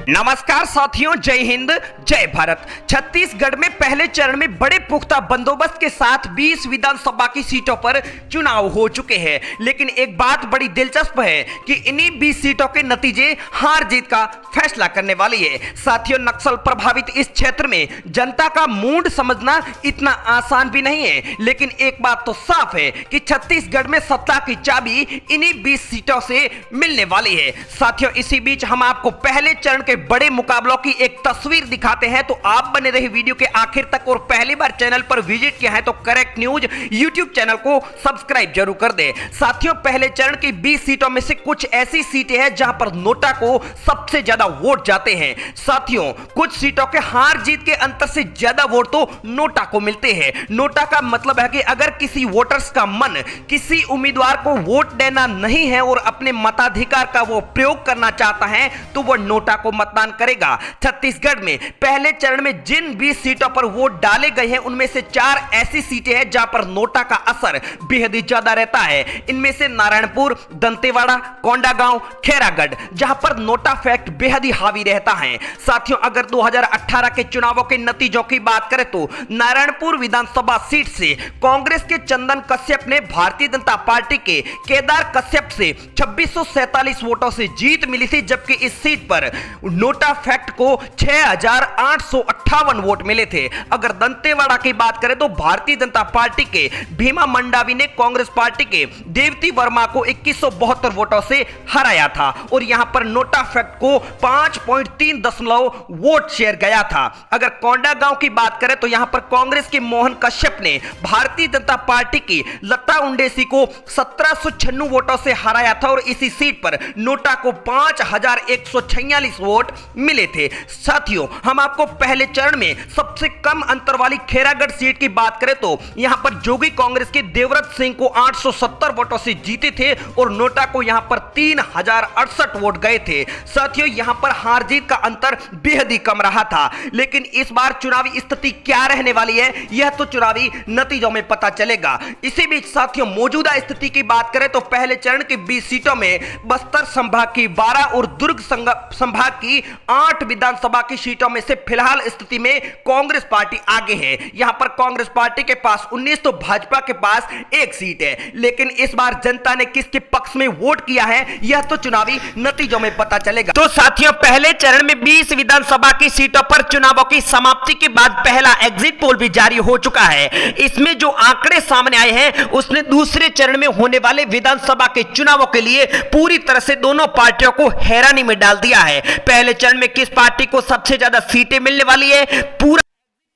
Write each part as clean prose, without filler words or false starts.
नमस्कार साथियों, जय हिंद जय भारत। छत्तीसगढ़ में पहले चरण में बड़े पुख्ता बंदोबस्त के साथ 20 विधानसभा की सीटों पर चुनाव हो चुके हैं। लेकिन एक बात बड़ी दिलचस्प है कि इन्हीं 20 सीटों के नतीजे हार जीत का फैसला करने वाली है। साथियों, नक्सल प्रभावित इस क्षेत्र में जनता का मूड समझना इतना आसान भी नहीं है। लेकिन एक बात तो साफ है कि छत्तीसगढ़ में सत्ता की चाबी इन्हीं 20 सीटों से मिलने वाली है। साथियों, इसी बीच हम आपको पहले चरण के बड़े मुकाबलों की एक तस्वीर दिखाते हैं, तो आप बने रहे वीडियो के आखिर तक। और पहली बार चैनल पर विजिट किया है तो करेक्ट न्यूज यूट्यूब चैनल को सब्सक्राइब जरूर कर दे। साथियों, पहले चरण की 20 सीटों में से कुछ ऐसी सीटें हैं जहां पर नोटा को सबसे ज्यादा वोट जाते हैं। साथियों, कुछ सीटों के हार जीत के अंतर से ज्यादा वोट तो नोटा को मिलते हैं। नोटा का मतलब है कि अगर किसी वोटर्स का मन किसी उम्मीदवार को वोट देना नहीं है और अपने मताधिकार का वो प्रयोग करना चाहता है तो वो नोटा को मतदान करेगा। छत्तीसगढ़ में पहले चरण में जिन 20 सीटों पर वोट डाले गए हैं उनमें से 4 ऐसी सीटें हैं जहां पर नोटा का असर बेहद ही ज्यादा रहता है। इनमें से नारायणपुर, दंतेवाड़ा, कोंडागांव, खैरागढ़, जहां पर नोटा फैक्ट बेहद ही हावी रहता है। साथियों, अगर 2018 के चुनावों के नतीजों की बात करें तो नारायणपुर विधानसभा सीट से कांग्रेस के चंदन कश्यप ने भारतीय जनता पार्टी के केदार कश्यप से 2647 वोटों से जीत मिली थी, जबकि इस सीट पर नोटा फैक्ट को 6858 वोट मिले थे। अगर दंतेवाड़ा की बात करें तो भारतीय जनता पार्टी के भीमा मंडावी ने कांग्रेस पार्टी के देवती वर्मा को 2172 वोटों से हराया था और यहां पर नोटा फैक्ट को 5.3 वोट शेयर गया था। अगर कोंडागांव की बात करें तो यहां पर कांग्रेस के मोहन कश्यप ने भारतीय जनता पार्टी की लता उंडेसी को 1796 वोटों से हराया था और इसी सीट पर नोटा को 5146 वोट मिले थे। साथियों, हम आपको पहले चरण में सबसे कम अंतर वाली खैरागढ़ सीट की बात करें तो यहां पर जोगी कांग्रेस के देवव्रत सिंह को 870 वोटों से जीते थे और नोटा को यहां पर 3068 वोट गए थे। साथियों, यहां पर हार जीत का अंतर बेहद ही कम रहा था। लेकिन इस बार चुनावी स्थिति क्या रहने वाली है यह तो चुनावी नतीजों में पता चलेगा। इसी बीच साथियों, मौजूदा स्थिति की बात करें तो पहले चरण की 20 सीटों में बस्तर संभाग की 12 और दुर्ग संभाग की 8 विधानसभा की सीटों में से फिलहाल स्थिति में कांग्रेस पार्टी आगे है। यहां पर कांग्रेस पार्टी के पास 19 तो भाजपा के पास 1 सीट है। लेकिन इस बार जनता ने किसके पक्ष में वोट किया है यह तो चुनावी नतीजों में पता चलेगा। तो साथियों, पहले चरण में 20 विधानसभा की सीटों पर चुनावों की समाप्ति के बाद पहला एग्जिट पोल भी जारी हो चुका है। इसमें जो आंकड़े सामने आए हैं उसने दूसरे चरण में होने वाले विधानसभा के चुनावों के लिए पूरी तरह से दोनों पार्टियों को हैरानी में डाल दिया है। पहले चरण में किस पार्टी को सबसे ज्यादा सीटें मिलने वाली है पूरा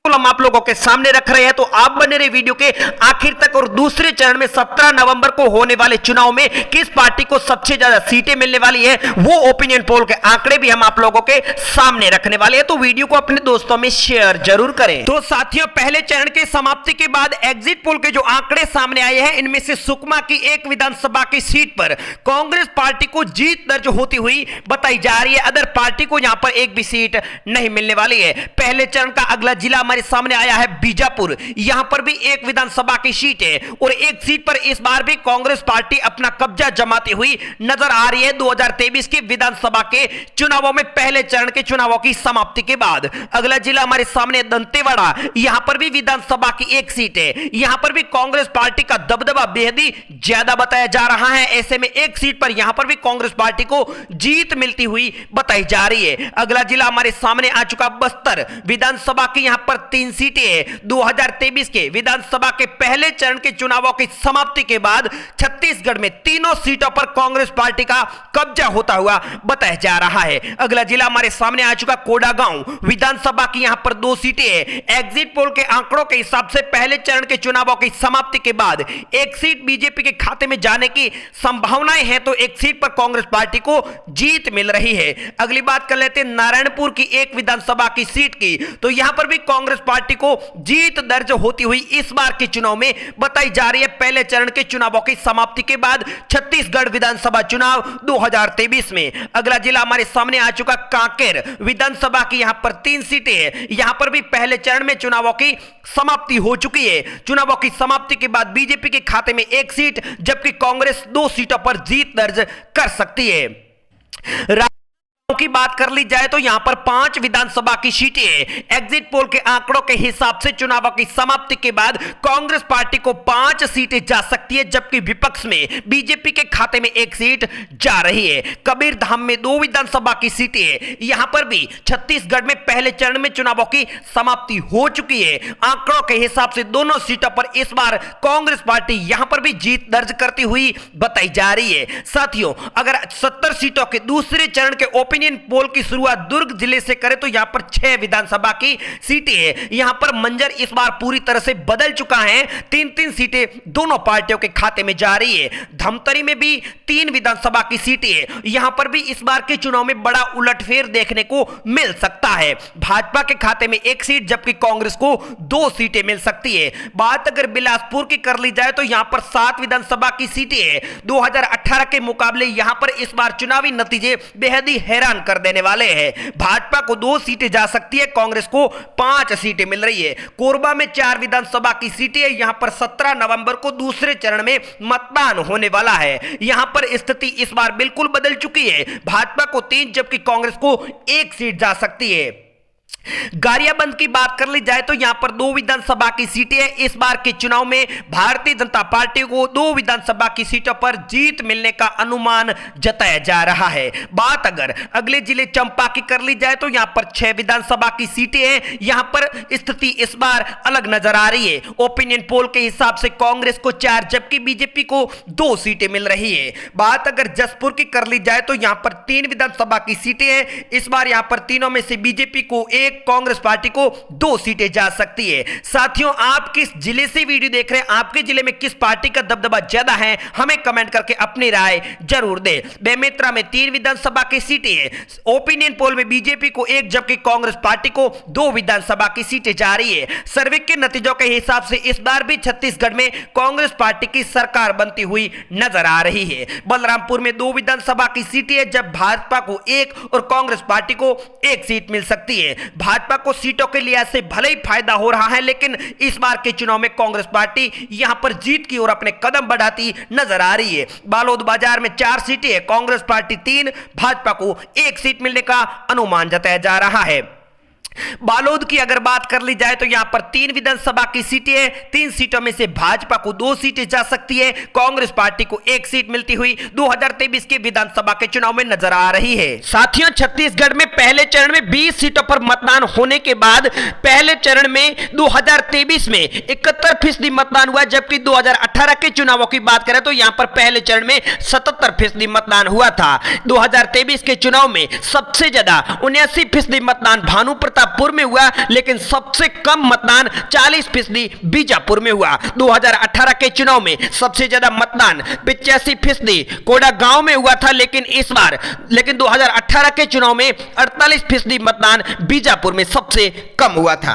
हम आप लोगों के सामने रख रहे हैं, तो आप बने रहे वीडियो के आखिर तक। और दूसरे चरण में 17 नवंबर को होने वाले चुनाव में किस पार्टी को सबसे ज्यादा सीटें मिलने वाली है वो ओपिनियन पोल के आंकड़े भी हम आप लोगों के सामने रखने वाले हैं, तो वीडियो को अपने दोस्तों में शेयर जरूर करें। तो साथियों, पहले चरण की समाप्ति के बाद एग्जिट पोल के जो आंकड़े सामने आए हैं इनमें से सुकमा की 1 विधानसभा की सीट पर कांग्रेस पार्टी को जीत दर्ज होती हुई बताई जा रही है। अदर पार्टी को यहां पर एक भी सीट नहीं मिलने वाली है। पहले चरण का अगला जिला हमारे सामने आया है बीजापुर। यहां पर भी 1 विधानसभा की सीट है और 1 सीट पर इस बार भी कांग्रेस पार्टी अपना कब्जा जमाती हुई नजर आ रही है 2023 के विधानसभा के चुनावों में पहले चरण के चुनावों की समाप्ति के बाद। अगला जिला हमारे सामने दंतेवाड़ा। यहां पर भी विधानसभा की 1 सीट है। यहां पर भी कांग्रेस पार्टी का दबदबा बेहद ही ज्यादा बताया जा रहा है। ऐसे में 1 सीट पर यहां पर भी कांग्रेस पार्टी को जीत मिलती हुई बताई जा रही है। अगला जिला हमारे सामने आ चुका बस्तर विधानसभा की यहां पर 3 सीटें हैं। 2023 के विधानसभा के पहले चरण के चुनावों की समाप्ति के बाद छत्तीसगढ़ में तीनों सीटों पर कांग्रेस पार्टी का कब्जा होता हुआ बताया जा रहा है। अगला जिला हमारे सामने आ चुका कोंडागांव विधानसभा की यहां पर 2 सीटें हैं। एग्जिट पोल के आंकड़ों के हिसाब से पहले चरण के चुनावों की समाप्ति के बाद 1 सीट बीजेपी के खाते में जाने की संभावनाएं हैं, तो 1 सीट पर कांग्रेस पार्टी को जीत मिल रही है। अगली बात कर लेते हैं नारायणपुर की 1 विधानसभा की सीट की, तो यहां पर भी कांग्रेस पार्टी को जीत दर्ज होती हुई इस बार के चुनाव में बताई जा रही है। पहले चरण के चुनावों की समाप्ति के बाद छत्तीसगढ़ विधानसभा चुनाव 2023 में। अगला जिला हमारे सामने आ चुका कांकेर विधानसभा की यहां पर 3 सीटें हैं। यहां पर भी पहले चरण में चुनावों की समाप्ति हो चुकी है। चुनावों की समाप्ति के बाद बीजेपी के खाते में 1 सीट जबकि कांग्रेस 2 सीटों पर जीत दर्ज कर सकती है। की बात कर ली जाए तो यहां पर 5 विधानसभा की सीटें एग्जिट पोल के आंकड़ों के हिसाब से चुनाव की समाप्ति के बाद कांग्रेस पार्टी को 5 सीटें जा सकती है, जबकि विपक्ष में बीजेपी के खाते में 1 सीट जा रही है। कबीरधाम में 2 विधानसभा की सीटें, यहां पर भी छत्तीसगढ़ में पहले चरण में चुनावों की समाप्ति हो चुकी है। आंकड़ों के हिसाब से दोनों सीटों पर इस बार कांग्रेस पार्टी यहां पर भी जीत दर्ज करती हुई बताई जा रही है। साथियों, अगर 70 सीटों के दूसरे चरण के ओपिनियन पोल की शुरुआत दुर्ग जिले से करें तो यहां पर 6 विधानसभा की सीटें हैं। यहां पर मंजर इस बार पूरी तरह से बदल चुका है। 3-3 सीटें दोनों पार्टियों के खाते में जा रही है। धमतरी में भी 3 विधानसभा की सीटें हैं। यहां पर भी इस बार के चुनाव में बड़ा उलटफेर देखने को मिल सकता है। भाजपा के खाते में 1 सीट, जबकि कांग्रेस को 2 सीटें मिल सकती है। बात अगर बिलासपुर की कर ली जाए तो यहां पर 7 विधानसभा की सीटें हैं। 2018 के मुकाबले यहां पर इस बार चुनावी नतीजे बेहद ही हैरान कर देने वाले हैं। भाजपा को 2 सीटें जा सकती है, कांग्रेस को 5 सीटें मिल रही है। कोरबा में 4 विधानसभा की सीटें है। यहां पर 17 नवंबर को दूसरे चरण में मतदान होने वाला है। यहां पर स्थिति इस बार बिल्कुल बदल चुकी है। भाजपा को 3 जबकि कांग्रेस को 1 सीट जा सकती है। गारियाबंद की बात कर ली जाए तो यहां पर 2 विधानसभा की सीटें हैं। इस बार के चुनाव में भारतीय जनता पार्टी को 2 विधानसभा की सीटों पर जीत मिलने का अनुमान जताया जा रहा है। बात अगर अगले जिले चंपा की कर ली जाए तो यहां पर 6 विधानसभा की सीटें हैं। यहां पर स्थिति इस बार अलग नजर आ रही है। ओपिनियन पोल के हिसाब से कांग्रेस को 4 जबकि बीजेपी को 2 सीटें मिल रही है। बात अगर जसपुर की कर ली जाए तो यहां पर 3 विधानसभा की सीटें हैं। इस बार यहां पर तीनों में से बीजेपी को 1, कांग्रेस पार्टी को 2 सीटें जा सकती है। साथियों, आप किस जिले से वीडियो देख रहे हैं? आपके जिले में किस पार्टी का दबदबा ज्यादा है? हमें कमेंट करके अपनी राय जरूर दें। बेमेतरा में 3 विधानसभा की सीटें हैं। ओपिनियन पोल में बीजेपी को 1 जबकि कांग्रेस पार्टी को 2 विधानसभा की सीटें जा रही है। सर्वे के नतीजों के हिसाब से इस बार भी छत्तीसगढ़ में कांग्रेस पार्टी की सरकार बनती हुई नजर आ रही है। बलरामपुर में 2 विधानसभा की सीटें हैं, जब भाजपा को 1 और कांग्रेस पार्टी को 1 सीट मिल सकती है। भाजपा को सीटों के लिहाज से भले ही फायदा हो रहा है, लेकिन इस बार के चुनाव में कांग्रेस पार्टी यहां पर जीत की ओर अपने कदम बढ़ाती नजर आ रही है। बालोद बाजार में 4 सीटें है, कांग्रेस पार्टी 3, भाजपा को 1 सीट मिलने का अनुमान जताया जा रहा है। बालोद की अगर बात कर ली जाए तो यहां पर 3 विधानसभा की सीटें हैं। 3 सीटों में से भाजपा को 2 सीटें जा सकती है, कांग्रेस पार्टी को 1 सीट मिलती हुई 2023 के विधानसभा के चुनाव में नजर आ रही है। साथियों, छत्तीसगढ़ में पहले चरण में 20 सीटों पर मतदान होने के बाद पहले चरण में 2023 में 71% मतदान हुआ, जबकि 2018 के चुनावों की बात करें तो यहां पर पहले चरण में 77% मतदान हुआ था। 2023 के चुनाव में सबसे ज्यादा 79% मतदान भानु प्रताप में हुआ, लेकिन सबसे कम मतदान 40% बीजापुर में हुआ। 2018 के चुनाव में सबसे ज्यादा मतदान 85% कोडागांव में हुआ था, लेकिन 2018 के चुनाव में 48% मतदान बीजापुर में सबसे कम हुआ था।